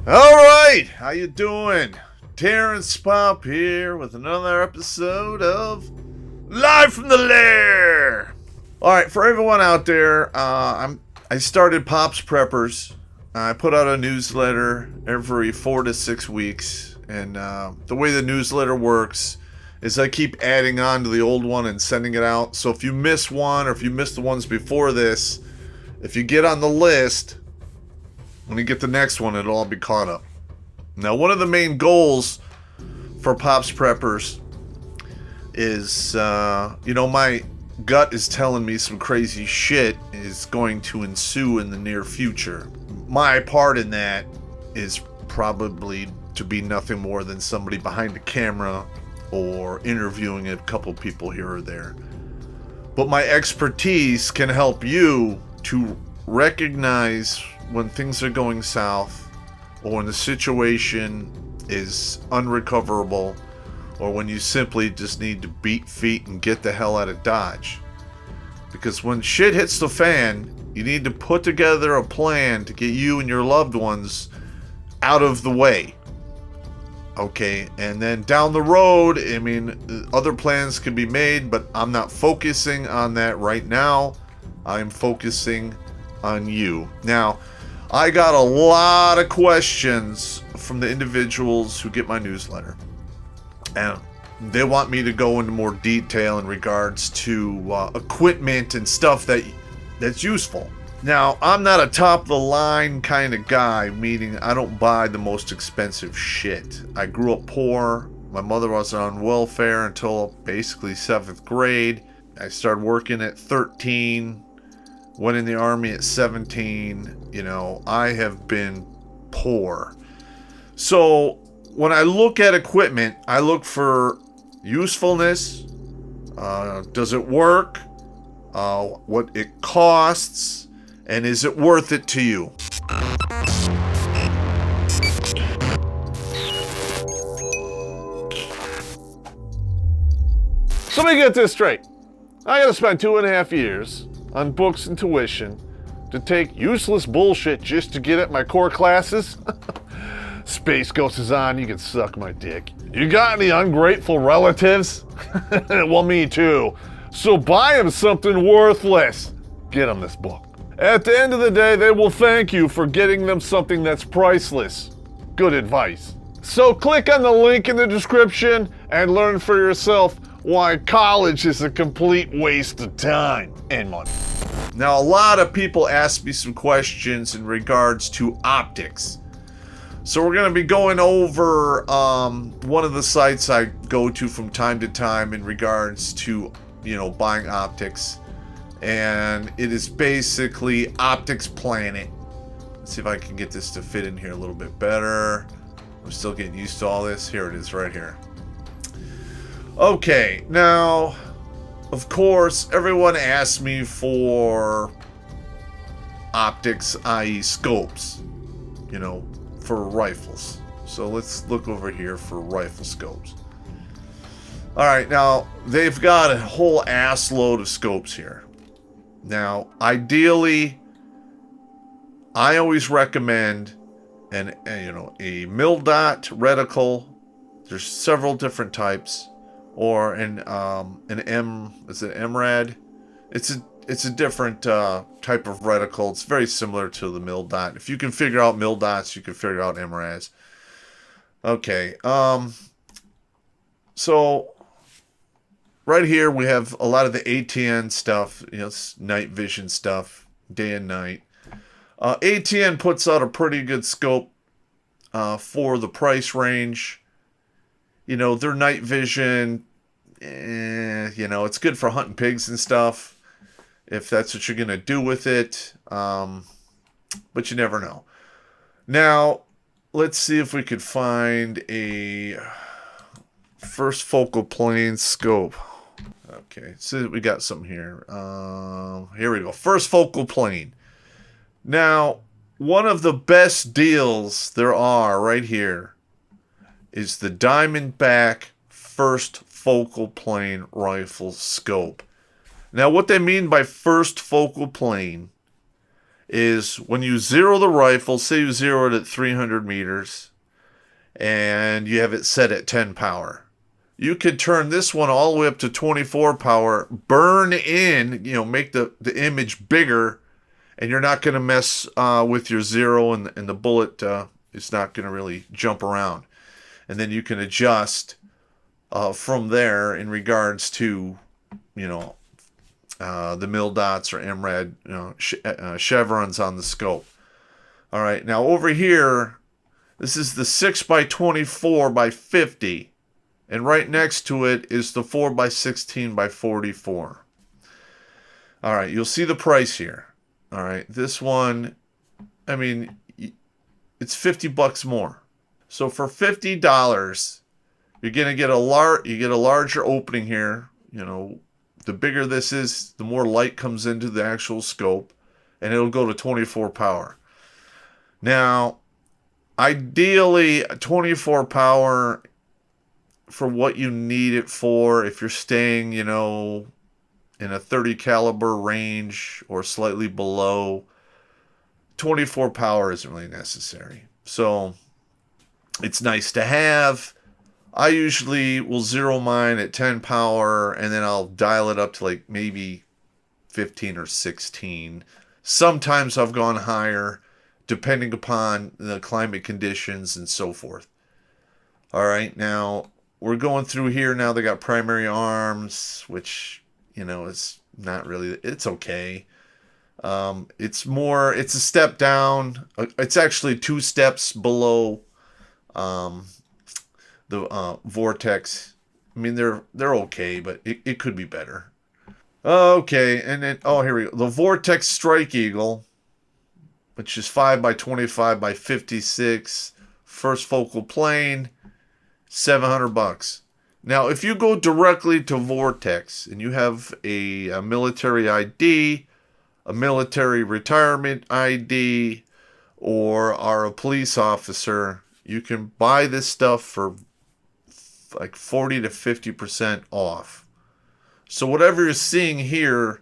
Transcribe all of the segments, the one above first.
Alright, how you doing? Terrence Popp here with another episode of Live from the Lair! Alright, for everyone out there, I started Popp's Preppers. I put out a newsletter every 4 to 6 weeks, and the way the newsletter works is I keep adding on to the old one and sending it out. So if you miss one, or if you miss the ones before this, if you get on the list, when you get the next one, it'll all be caught up. Now, one of the main goals for Popp's Preppers is, my gut is telling me some crazy shit is going to ensue in the near future. My part in that is probably to be nothing more than somebody behind the camera or interviewing a couple people here or there. But my expertise can help you to recognize when things are going south, or when the situation is unrecoverable, or when you simply just need to beat feet and get the hell out of Dodge. Because when shit hits the fan, you need to put together a plan to get you and your loved ones out of the way. Okay, and then down the road, other plans can be made, but I'm not focusing on that right now. I'm focusing on you. Now, I got a lot of questions from the individuals who get my newsletter, and they want me to go into more detail in regards to equipment and stuff that's useful. Now, I'm not a top-of-the-line kind of guy, meaning I don't buy the most expensive shit. I grew up poor. My mother was on welfare until basically 7th grade. I started working at 13. Went in the Army at 17. I have been poor. So when I look at equipment, I look for usefulness. Does it work? What it costs? And is it worth it to you? So let me get this straight. I gotta spend 2.5 years on books and tuition to take useless bullshit just to get at my core classes? Space Ghost is on, you can suck my dick. You got any ungrateful relatives? Well, me too. So buy them something worthless. Get them this book. At the end of the day, they will thank you for getting them something that's priceless. Good advice. So click on the link in the description and learn for yourself why college is a complete waste of time and money. Now, a lot of people ask me some questions in regards to optics. So we're going to be going over one of the sites I go to from time to time in regards to, buying optics. And it is basically Opticsplanet. Let's see if I can get this to fit in here a little bit better. I'm still getting used to all this. Here it is right here. Okay, now, of course, everyone asks me for optics, i.e. scopes, for rifles. So let's look over here for rifle scopes. Alright, now, they've got a whole ass load of scopes here. Now, ideally, I always recommend a mil dot reticle. There's several different types. Or an MRAD. It's a different type of reticle. It's very similar to the mil dot. If you can figure out mil dots, you can figure out MRADs. Okay. So right here we have a lot of the ATN stuff. It's night vision stuff, day and night. ATN puts out a pretty good scope for the price range. Their night vision, it's good for hunting pigs and stuff, if that's what you're going to do with it, but you never know. Now, let's see if we could find a first focal plane scope. Okay, so we got some here. Here we go, first focal plane. Now, one of the best deals there are right here is the Diamondback first focal plane rifle scope. Now, what they mean by first focal plane is when you zero the rifle, say you zero it at 300 meters, and you have it set at 10 power. You could turn this one all the way up to 24 power, burn in, make the image bigger, and you're not going to mess with your zero, and the bullet is not going to really jump around. And then you can adjust from there in regards to, the mil dots or MRAD, chevrons on the scope. All right, now over here, this is the 6x24x50, and right next to it is the 4x16x44. All right, you'll see the price here. All right, this one, I mean, it's $50 more. So for $50, you're gonna get a larger opening here. The bigger this is, the more light comes into the actual scope, and it'll go to 24 power. Now, ideally, 24 power for what you need it for, if you're staying, in a 30 caliber range or slightly below, 24 power isn't really necessary. So it's nice to have. I usually will zero mine at 10 power, and then I'll dial it up to like maybe 15 or 16. Sometimes I've gone higher, depending upon the climate conditions and so forth. All right, now we're going through here now. They got primary arms, which, it's not really, it's okay. It's a step down. It's actually 2 steps below the Vortex. I mean, they're okay, but it could be better. Okay, and then, here we go. The Vortex Strike Eagle, which is 5x25x56, first focal plane, $700. Now, if you go directly to Vortex and you have a military ID, a military retirement ID, or are a police officer, you can buy this stuff for like 40 to 50% off. So whatever you're seeing here,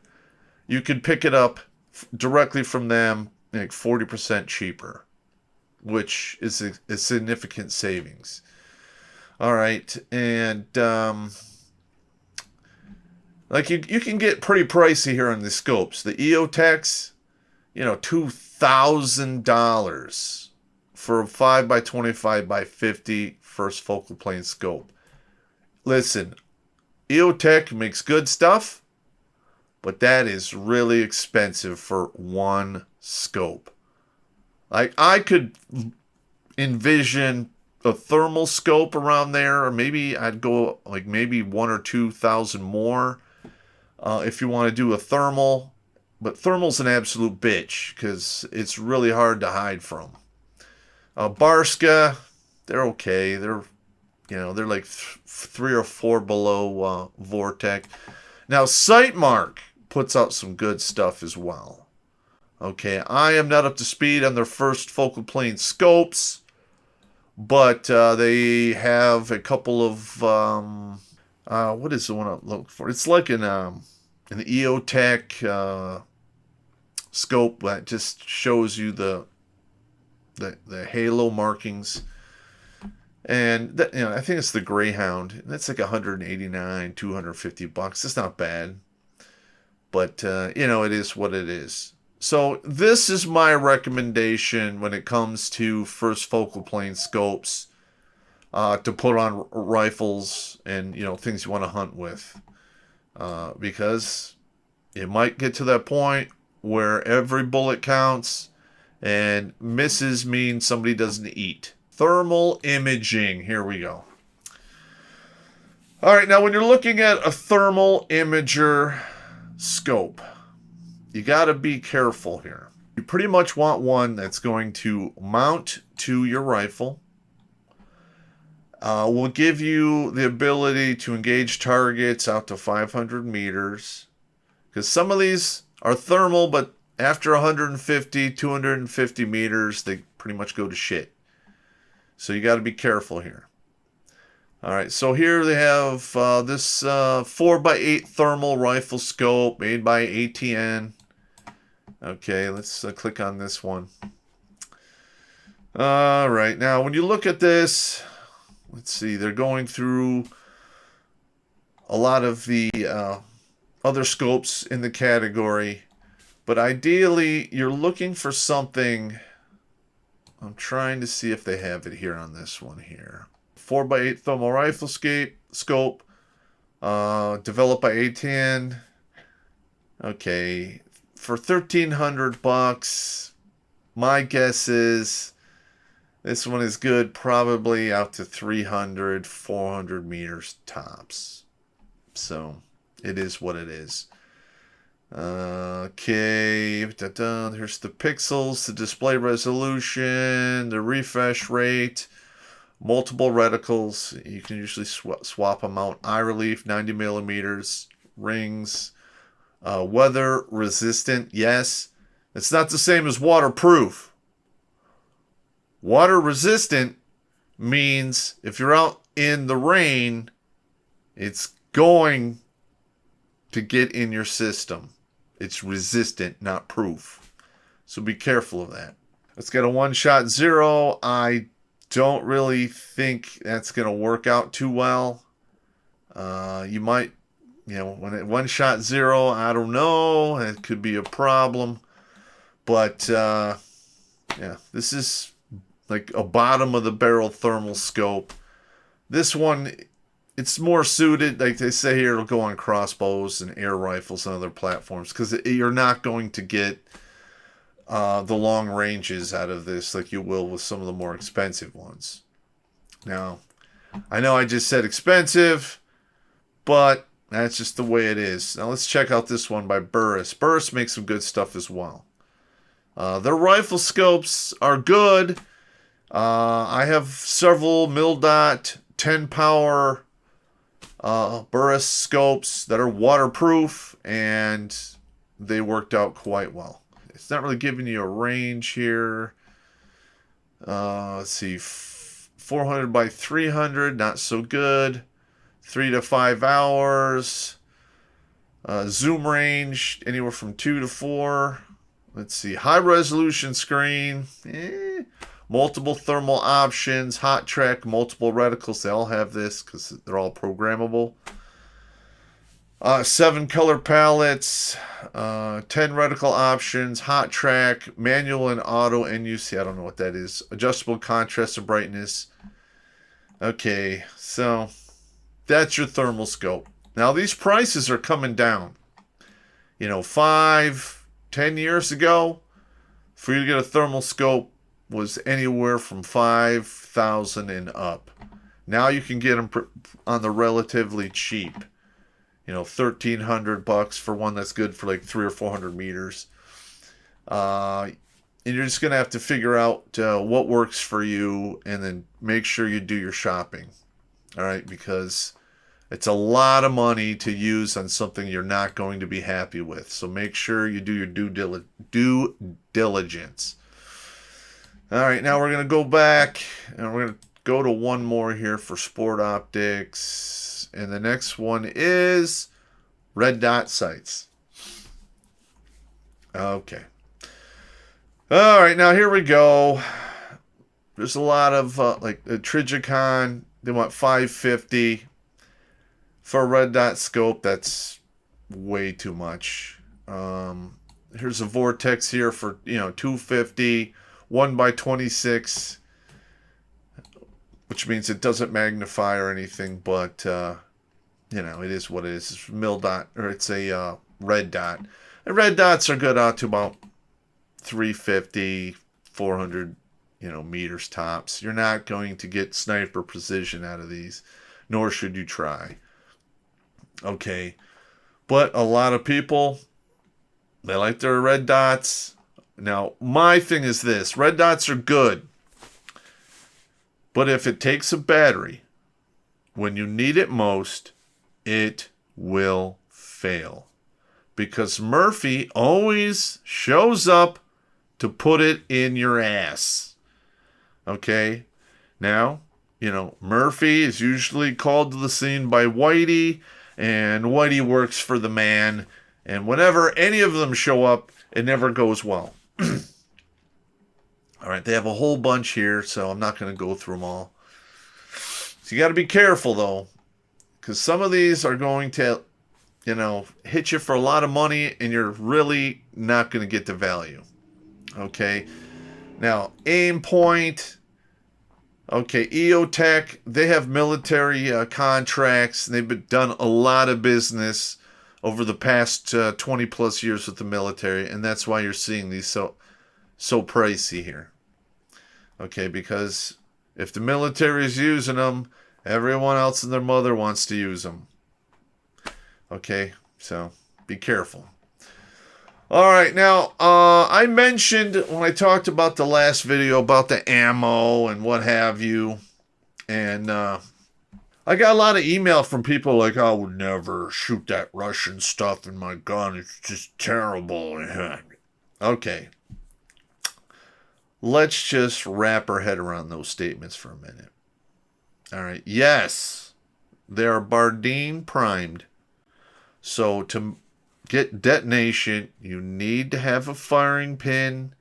you can pick it up directly from them, like 40% cheaper, which is a significant savings. All right, and like you can get pretty pricey here on the scopes. The EOTechs, $2,000 for a 5x25x50 first focal plane scope. Listen, EOTech makes good stuff, but that is really expensive for one scope. Like, I could envision a thermal scope around there, or maybe I'd go like maybe 1,000 or 2,000 more if you want to do a thermal. But thermal's an absolute bitch because it's really hard to hide from. Barska, they're okay. They're like 3 or 4 below Vortex. Now, Sightmark puts out some good stuff as well. Okay, I am not up to speed on their first focal plane scopes, but they have a couple of what is the one I'm looking for? It's like an EOTech scope that just shows you the halo markings. And that, I think it's the Greyhound. That's like $189, $250. It's not bad, but it is what it is. So this is my recommendation when it comes to first focal plane scopes to put on rifles and things you want to hunt with, because it might get to that point where every bullet counts, and misses means somebody doesn't eat. Thermal imaging. Here we go. All right, now when you're looking at a thermal imager scope, you got to be careful here. You pretty much want one that's going to mount to your rifle. Will give you the ability to engage targets out to 500 meters. Because some of these are thermal, but after 150, 250 meters, they pretty much go to shit. So you got to be careful here. All right, so here they have this 4x8 thermal rifle scope made by ATN. Okay, let's click on this one. All right, now when you look at this, let's see, they're going through a lot of the other scopes in the category, but ideally you're looking for something. I'm trying to see if they have it here on this one here. 4x8 thermal riflescape scope, developed by A10. Okay, for $1,300, my guess is this one is good, probably out to 300, 400 meters tops. So it is what it is. Okay, here's the pixels, the display resolution, the refresh rate, multiple reticles. You can usually swap them out. Eye relief, 90 millimeters, rings, weather resistant. Yes, it's not the same as waterproof. Water resistant means if you're out in the rain, it's going to get in your system. It's resistant, not proof. So be careful of that. Let's get a one-shot zero. I don't really think that's going to work out too well. You might, when it one-shot zero, I don't know. It could be a problem. But, yeah, this is like a bottom-of-the-barrel thermal scope. This one, it's more suited, like they say here, it'll go on crossbows and air rifles and other platforms, because you're not going to get the long ranges out of this like you will with some of the more expensive ones. Now, I know I just said expensive, but that's just the way it is. Now let's check out this one by Burris. Burris makes some good stuff as well. Their rifle scopes are good. I have several mil-dot 10 power Burris scopes that are waterproof, and they worked out quite well. It's not really giving you a range here. Let's see, 400 by 300, not so good. 3 to 5 hours. Zoom range anywhere from 2 to 4. Let's see, high resolution screen. Multiple thermal options, hot track, multiple reticles. They all have this because they're all programmable. 7 color palettes, 10 reticle options, hot track, manual and auto NUC. I don't know what that is. Adjustable contrast and brightness. Okay, so that's your thermal scope. Now these prices are coming down. 5, 10 years ago, for you to get a thermal scope was anywhere from 5,000 and up. Now you can get them on the relatively cheap. $1,300 for one that's good for like 300 or 400 meters. And you're just gonna have to figure out what works for you, and then make sure you do your shopping. All right, because it's a lot of money to use on something you're not going to be happy with. So make sure you do your due diligence. All right, now we're going to go back, and we're going to go to one more here for sport optics. And the next one is red dot sights. Okay. All right, now here we go. There's a lot of, like the Trigicon, they want $550. For a red dot scope, that's way too much. Here's a Vortex here for, $250. 1 by 26, which means it doesn't magnify or anything, but it is what it is. It's mil dot, or it's a red dot. And red dots are good out to about 350, 400, meters tops. You're not going to get sniper precision out of these, nor should you try. Okay, but a lot of people, they like their red dots. Now, my thing is this. Red dots are good. But if it takes a battery, when you need it most, it will fail. Because Murphy always shows up to put it in your ass. Okay? Now, Murphy is usually called to the scene by Whitey, and Whitey works for the man. And whenever any of them show up, it never goes well. All right, they have a whole bunch here, so I'm not going to go through them all. So you got to be careful, though, because some of these are going to, hit you for a lot of money, and you're really not going to get the value. Okay, now Aim Point, okay, EOTech, they have military contracts. They've done a lot of business over the past 20 plus years with the military, and that's why you're seeing these so pricey here. Okay, because if the military is using them, everyone else and their mother wants to use them. Okay, so be careful. All right, now, I mentioned when I talked about the last video about the ammo and what have you, and I got a lot of email from people like, I would never shoot that Russian stuff in my gun. It's just terrible. Okay. Let's just wrap our head around those statements for a minute. All right. Yes, they are Bardeen primed. So to get detonation, you need to have a firing pin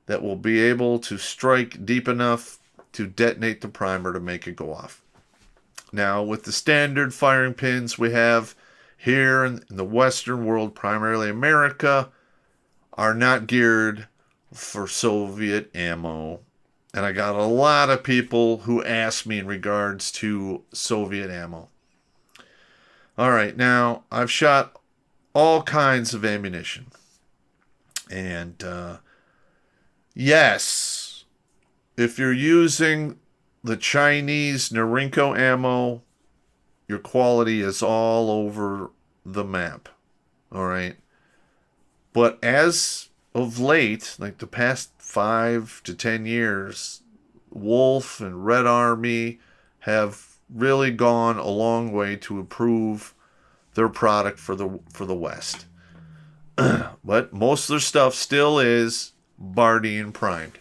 that will be able to strike deep enough to detonate the primer to make it go off. Now, with the standard firing pins we have here in the Western world, primarily America, are not geared for Soviet ammo. And I got a lot of people who asked me in regards to Soviet ammo. All right, now I've shot all kinds of ammunition. And yes, if you're using the Chinese Norinco ammo, your quality is all over the map. All right. But as of late, like the past 5 to 10 years, Wolf and Red Army have really gone a long way to improve their product for the West. But most of their stuff still is Bardeen primed.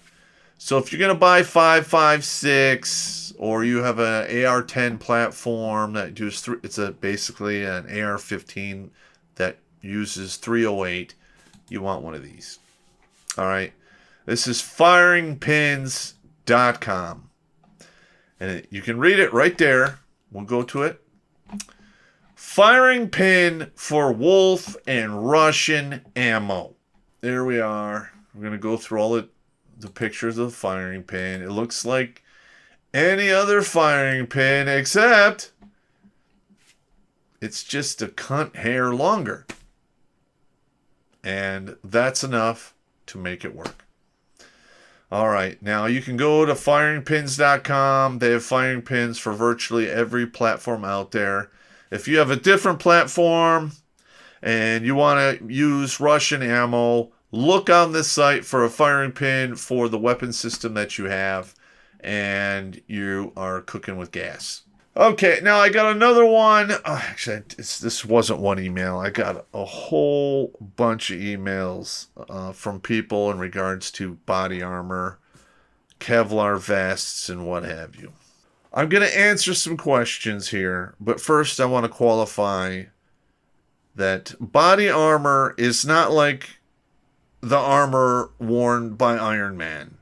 So if you're going to buy 5.56 or you have an AR-10 platform that uses basically an AR-15 that uses 308, you want one of these. All right. This is firingpins.com. And you can read it right there. We'll go to it. Firing pin for Wolf and Russian ammo. There we are. We're going to go through all the pictures of the firing pin. It looks like any other firing pin, except it's just a cunt hair longer. And that's enough to make it work. All right. Now you can go to firingpins.com. They have firing pins for virtually every platform out there. If you have a different platform and you want to use Russian ammo, look on this site for a firing pin for the weapon system that you have, and you are cooking with gas. Okay, now I got another one. Actually, this wasn't one email. I got a whole bunch of emails from people in regards to body armor, Kevlar vests, and what have you. I'm going to answer some questions here, but first I want to qualify that body armor is not like the armor worn by Iron Man.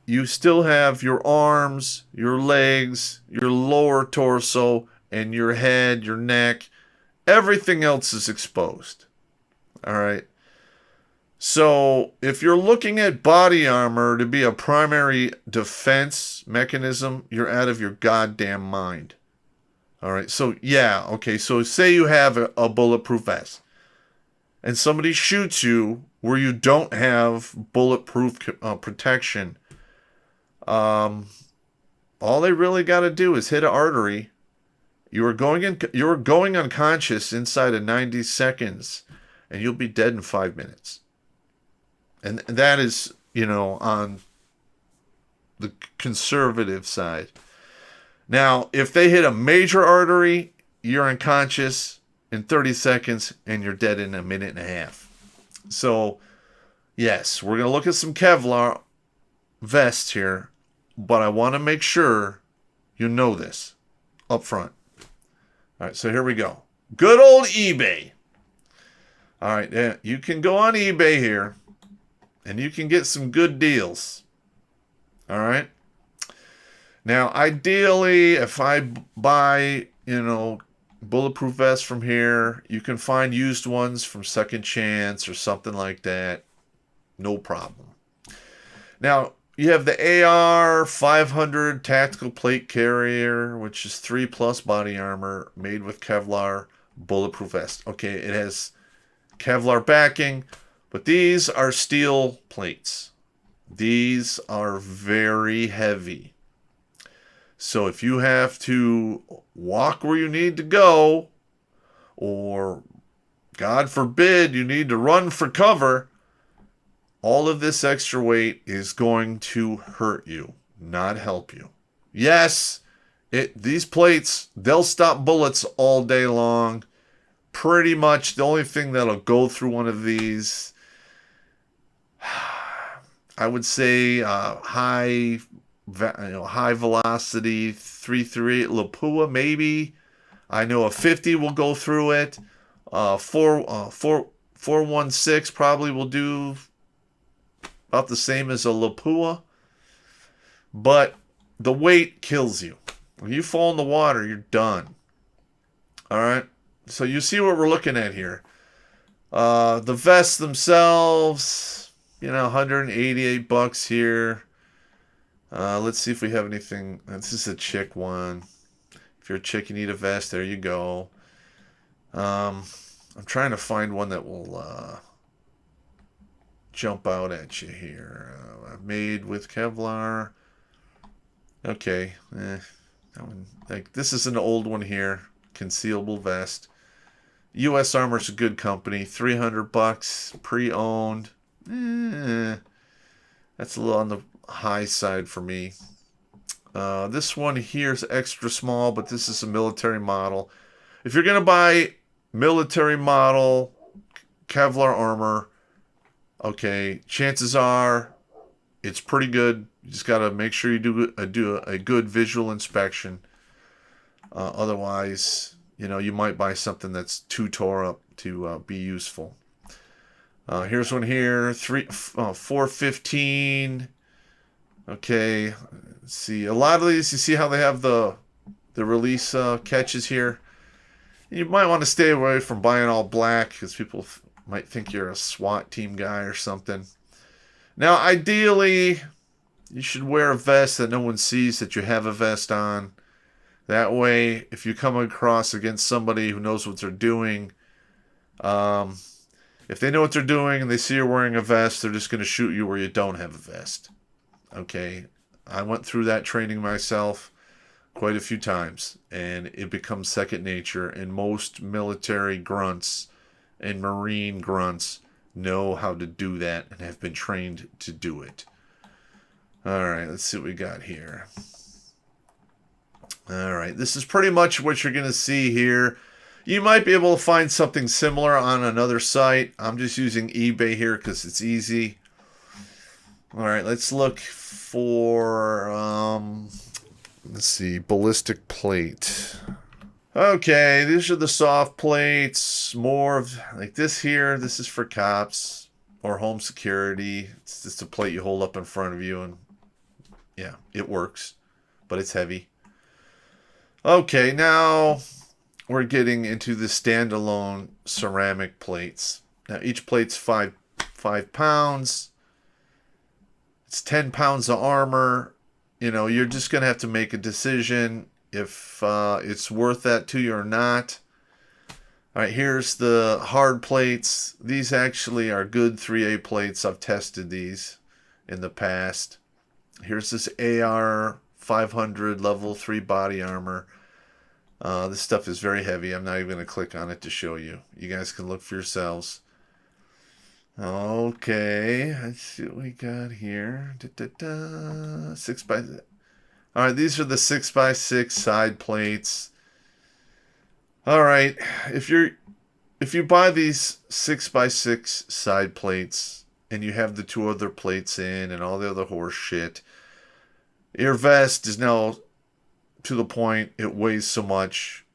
You still have your arms, your legs, your lower torso, and your head, your neck. Everything else is exposed. All right. So if you're looking at body armor to be a primary defense mechanism, you're out of your goddamn mind. All right. So yeah. Okay. So say you have a bulletproof vest and somebody shoots you where you don't have bulletproof protection. All they really got to do is hit an artery. You are going unconscious inside of 90 seconds, and you'll be dead in 5 minutes. And that is, on the conservative side. Now, if they hit a major artery, you're unconscious in 30 seconds, and you're dead in a minute and a half. So, yes, we're going to look at some Kevlar vests here, but I want to make sure you know this up front. All right, so here we go. Good old eBay. All right, you can go on eBay here, And you can get some good deals. All right. Now, ideally, if I buy, bulletproof vests from here, you can find used ones from Second Chance or something like that. No problem. Now, you have the AR 500 tactical plate carrier, which is 3+ body armor made with Kevlar bulletproof vest. Okay, it has Kevlar backing, but these are steel plates. These are very heavy. So if you have to walk where you need to go, or God forbid you need to run for cover, all of this extra weight is going to hurt you, not help you. Yes, these plates, they'll stop bullets all day long. Pretty much the only thing that'll go through one of these, I would say high velocity 338 Lapua maybe. I know a 50 will go through it. 416 probably will do about the same as a Lapua. But the weight kills you. When you fall in the water, you're done. All right. So you see what we're looking at here. The vests themselves, $188 here. Let's see if we have anything. This is a chick one. If you're a chick, you need a vest. There you go. I'm trying to find one that will jump out at you here. Made with Kevlar. Okay. That one, this is an old one here. Concealable vest. U.S. Armor's a good company. $300 pre-owned. That's a little on the high side for me. This one here is extra small, but this is a military model. If you're going to buy military model Kevlar armor, okay, chances are it's pretty good. You just got to make sure you do a good visual inspection. Otherwise, you might buy something that's too tore up to be useful. Here's one here, 415. Okay, let's see. A lot of these, you see how they have the release catches here. You might want to stay away from buying all black because people might think you're a SWAT team guy or something. Now, ideally, you should wear a vest that no one sees that you have a vest on. That way, if you come across against somebody who knows what they're doing, if they know what they're doing and they see you're wearing a vest, they're just going to shoot you where you don't have a vest. Okay, I went through that training myself quite a few times, and it becomes second nature, and most military grunts and Marine grunts know how to do that and have been trained to do it. Alright, let's see what we got here. Alright, this is pretty much what you're going to see here. You might be able to find something similar on another site. I'm just using eBay here because it's easy. Alright, let's look for, let's see, Ballistic Plate. Okay, these are the soft plates. More of, like this here, this is for cops or home security. It's just a plate you hold up in front of you and, yeah, it works. But it's heavy. Okay, now we're getting into the standalone ceramic plates. Now each plate's 5 pounds. It's 10 pounds of armor. You're just going to have to make a decision if it's worth that to you or not. All right, here's the hard plates. These actually are good 3A plates. I've tested these in the past. Here's this AR 500 level 3 body armor. This stuff is very heavy. I'm not even going to click on it to show you. You guys can look for yourselves. Okay, let's see what we got here. 6x. All right, these are the 6x6 side plates. All right, if you buy these 6x6 side plates and you have the 2 other plates in and all the other horse shit, your vest is now to the point it weighs so much,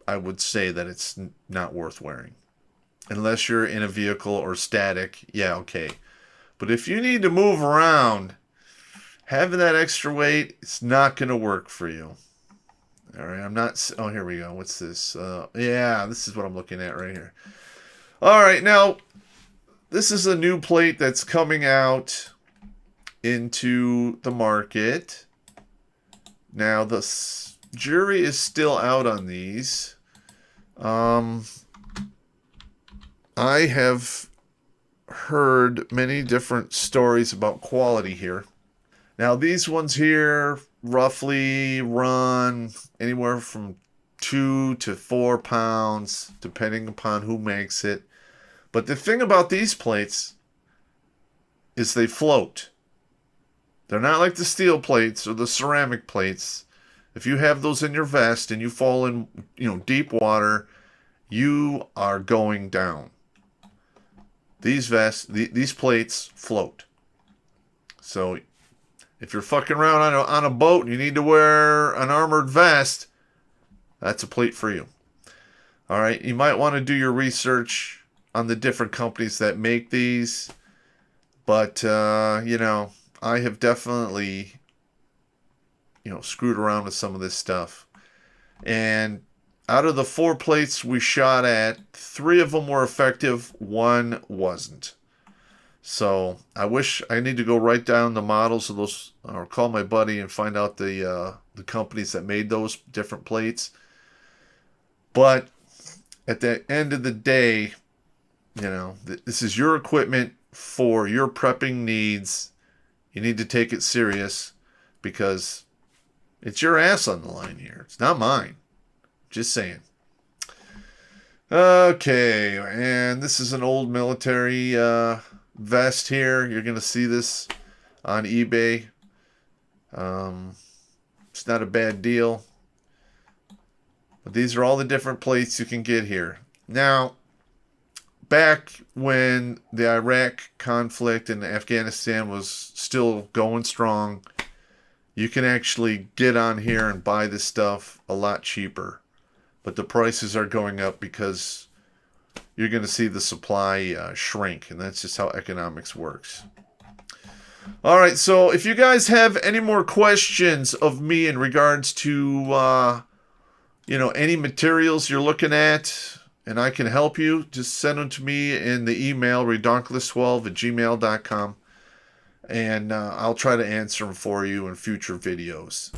I would say that it's not worth wearing. unless you're in a vehicle or static. Yeah, okay. But if you need to move around, having that extra weight, it's not going to work for you. All right, I'm not... Oh, here we go. What's this? Yeah, this is what I'm looking at right here. All right, now, this is a new plate that's coming out into the market. Now, the jury is still out on these. I have heard many different stories about quality here. Now, these ones here roughly run anywhere from 2 to 4 pounds, depending upon who makes it. But the thing about these plates is they float. They're not like the steel plates or the ceramic plates. If you have those in your vest and you fall in, deep water, you are going down. These these plates float. So if you're fucking around on a boat and you need to wear an armored vest, that's a plate for you. All right, you might want to do your research on the different companies that make these. But, I have definitely, screwed around with some of this stuff. And out of the 4 plates we shot at, 3 of them were effective, 1 wasn't. So I need to go write down the models of those, or call my buddy and find out the companies that made those different plates. But at the end of the day, this is your equipment for your prepping needs. You need to take it serious because it's your ass on the line here. It's not mine. Just saying. Okay, and this is an old military vest here. You're going to see this on eBay. It's not a bad deal. But these are all the different plates you can get here. Now, back when the Iraq conflict and Afghanistan was still going strong, you can actually get on here and buy this stuff a lot cheaper. But the prices are going up because you're going to see the supply shrink. And that's just how economics works. All right, so if you guys have any more questions of me in regards to, any materials you're looking at, and I can help you, just send them to me in the email, redonkulous12@gmail.com, and I'll try to answer them for you in future videos.